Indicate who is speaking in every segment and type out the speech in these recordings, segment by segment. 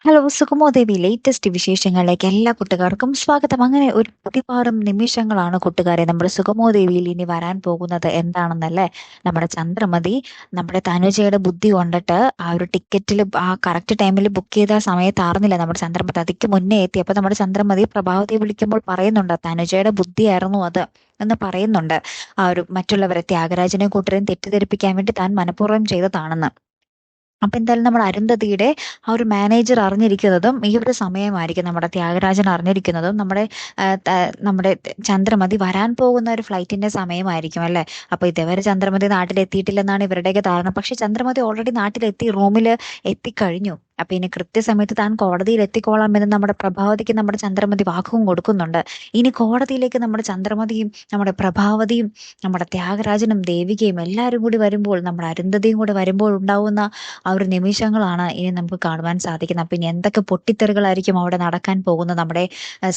Speaker 1: Hello സുഗമോദേവി latest വിശേഷങ്ങളിലേക്ക് എല്ലാ കൂട്ടുകാർക്കും സ്വാഗതം. അങ്ങനെ ഒരു പ്രതിവാരം നിമിഷങ്ങളാണ് കൂട്ടുകാരെ നമ്മുടെ സുഗമോദേവിയിൽ ഇനി വരാൻ പോകുന്നത് എന്താണെന്നല്ലേ. നമ്മുടെ ചന്ദ്രമതി നമ്മുടെ തനുജയുടെ ബുദ്ധി കൊണ്ടിട്ട് ആ ഒരു ടിക്കറ്റിൽ ആ കറക്റ്റ് ടൈമിൽ ബുക്ക് ചെയ്ത സമയത്ത് അറിഞ്ഞില്ല നമ്മുടെ ചന്ദ്രമതി അതിക്ക് മുന്നേ എത്തി. അപ്പൊ നമ്മുടെ ചന്ദ്രമതി പ്രഭാവതി വിളിക്കുമ്പോൾ പറയുന്നുണ്ട് തനുജയുടെ ബുദ്ധിയായിരുന്നു അത് എന്ന് പറയുന്നുണ്ട്. ആ ഒരു മറ്റുള്ളവരെ ത്യാഗരാജനെ കൂട്ടരെയും തെറ്റിദ്ധരിപ്പിക്കാൻ വേണ്ടി താൻ മനഃപൂർവ്വം ചെയ്തതാണെന്ന്. അപ്പൊ എന്തായാലും നമ്മുടെ അരുന്ധതിയുടെ ആ ഒരു മാനേജർ അറിഞ്ഞിരിക്കുന്നതും ഈ ഒരു സമയമായിരിക്കും. നമ്മുടെ ത്യാഗരാജൻ അറിഞ്ഞിരിക്കുന്നതും നമ്മുടെ ചന്ദ്രമതി വരാൻ പോകുന്ന ഒരു ഫ്ലൈറ്റിന്റെ സമയമായിരിക്കും അല്ലെ. അപ്പൊ ഇതേവരെ ചന്ദ്രമതി നാട്ടിലെത്തിയിട്ടില്ലെന്നാണ് ഇവരുടെയൊക്കെ ധാരണ. പക്ഷെ ചന്ദ്രമതി ഓൾറെഡി നാട്ടിലെത്തി, റൂമിൽ എത്തിക്കഴിഞ്ഞു. അപ്പൊ ഇനി കൃത്യസമയത്ത് താൻ കോടതിയിൽ എത്തിക്കോളാം എന്ന് നമ്മുടെ പ്രഭാവതിക്ക് നമ്മുടെ ചന്ദ്രമതി വാക്കും കൊടുക്കുന്നുണ്ട്. ഇനി കോടതിയിലേക്ക് നമ്മുടെ ചന്ദ്രമതിയും നമ്മുടെ പ്രഭാവതിയും നമ്മുടെ ത്യാഗരാജനും ദേവികയും എല്ലാവരും കൂടി വരുമ്പോൾ, നമ്മുടെ അരുന്ധതിയും കൂടി വരുമ്പോൾ ഉണ്ടാവുന്ന ആ ഒരു നിമിഷങ്ങളാണ് ഇനി നമുക്ക് കാണുവാൻ സാധിക്കുന്നത്. അപ്പൊ ഇനി എന്തൊക്കെ പൊട്ടിത്തെറികളായിരിക്കും അവിടെ നടക്കാൻ പോകുന്നത്. നമ്മുടെ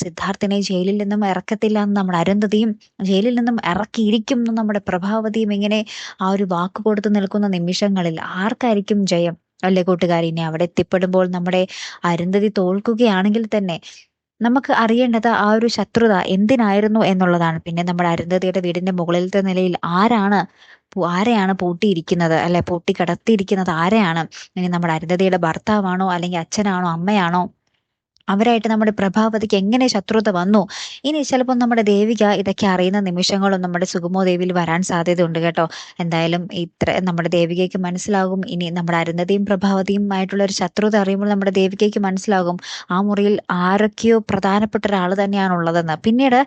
Speaker 1: സിദ്ധാർത്ഥിനെ ജയിലിൽ നിന്നും ഇറക്കത്തില്ല എന്ന് നമ്മുടെ അരുന്ധതിയും, ജയിലിൽ നിന്നും ഇറക്കിയിരിക്കും എന്ന് നമ്മുടെ പ്രഭാവതിയും ഇങ്ങനെ ആ ഒരു വാക്ക് കൊടുത്തു നിൽക്കുന്ന നിമിഷങ്ങളിൽ ആർക്കായിരിക്കും ജയം അല്ലെ കൂട്ടുകാരി. ഇനി അവിടെ എത്തിപ്പെടുമ്പോൾ നമ്മുടെ അരുന്ധതി തോൽക്കുകയാണെങ്കിൽ തന്നെ നമുക്ക് അറിയേണ്ടത് ആ ഒരു ശത്രുത എന്തിനായിരുന്നു എന്നുള്ളതാണ്. പിന്നെ നമ്മുടെ അരുന്ധതിയുടെ വീടിന്റെ മുകളിലത്തെ നിലയിൽ ആരെയാണ് പൂട്ടിയിരിക്കുന്നത് അല്ലെ, പൂട്ടി കിടത്തിയിരിക്കുന്നത് ആരെയാണ്? ഇനി നമ്മുടെ അരുന്ധതിയുടെ ഭർത്താവാണോ, അല്ലെങ്കിൽ അച്ഛനാണോ, അമ്മയാണോ? അവരായിട്ട് നമ്മുടെ പ്രഭാവതിക്ക് എങ്ങനെ ശത്രുത വന്നു? ഇനി ചിലപ്പോൾ നമ്മുടെ ദേവിക ഇതൊക്കെ അറിയുന്ന നിമിഷങ്ങളും നമ്മുടെ സുഗമോ ദേവിയിൽ വരാൻ സാധ്യതയുണ്ട് കേട്ടോ. എന്തായാലും നമ്മുടെ ദേവികയ്ക്ക് മനസ്സിലാകും. ഇനി നമ്മുടെ അരുന്ധതിയും പ്രഭാവതിയും ആയിട്ടുള്ള ഒരു ശത്രുത അറിയുമ്പോൾ നമ്മുടെ ദേവികയ്ക്ക് മനസ്സിലാകും ആ മുറിയിൽ ആരൊക്കെയോ പ്രധാനപ്പെട്ട ഒരാൾ തന്നെയാണ് ഉള്ളതെന്ന്. പിന്നീട്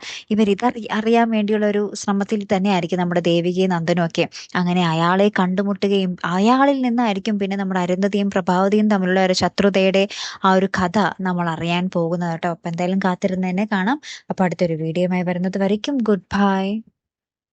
Speaker 1: അറിയാൻ വേണ്ടിയുള്ള ഒരു ശ്രമത്തിൽ തന്നെ ആയിരിക്കും നമ്മുടെ ദേവികയും നന്ദനും ഒക്കെ. അങ്ങനെ അയാളെ കണ്ടുമുട്ടുകയും അയാളിൽ നിന്നായിരിക്കും പിന്നെ നമ്മുടെ അരുന്ധതിയും പ്രഭാവതിയും തമ്മിലുള്ള ഒരു ശത്രുതയുടെ ആ ഒരു കഥ നമ്മൾ അറിയാൻ പോകുന്നത് കേട്ടോ. അപ്പൊ എന്തായാലും കാത്തിരുന്ന് തന്നെ കാണാം. അപ്പൊ അടുത്തൊരു വീഡിയോയുമായി വരുന്നത് വരയ്ക്കും ഗുഡ് ബൈ.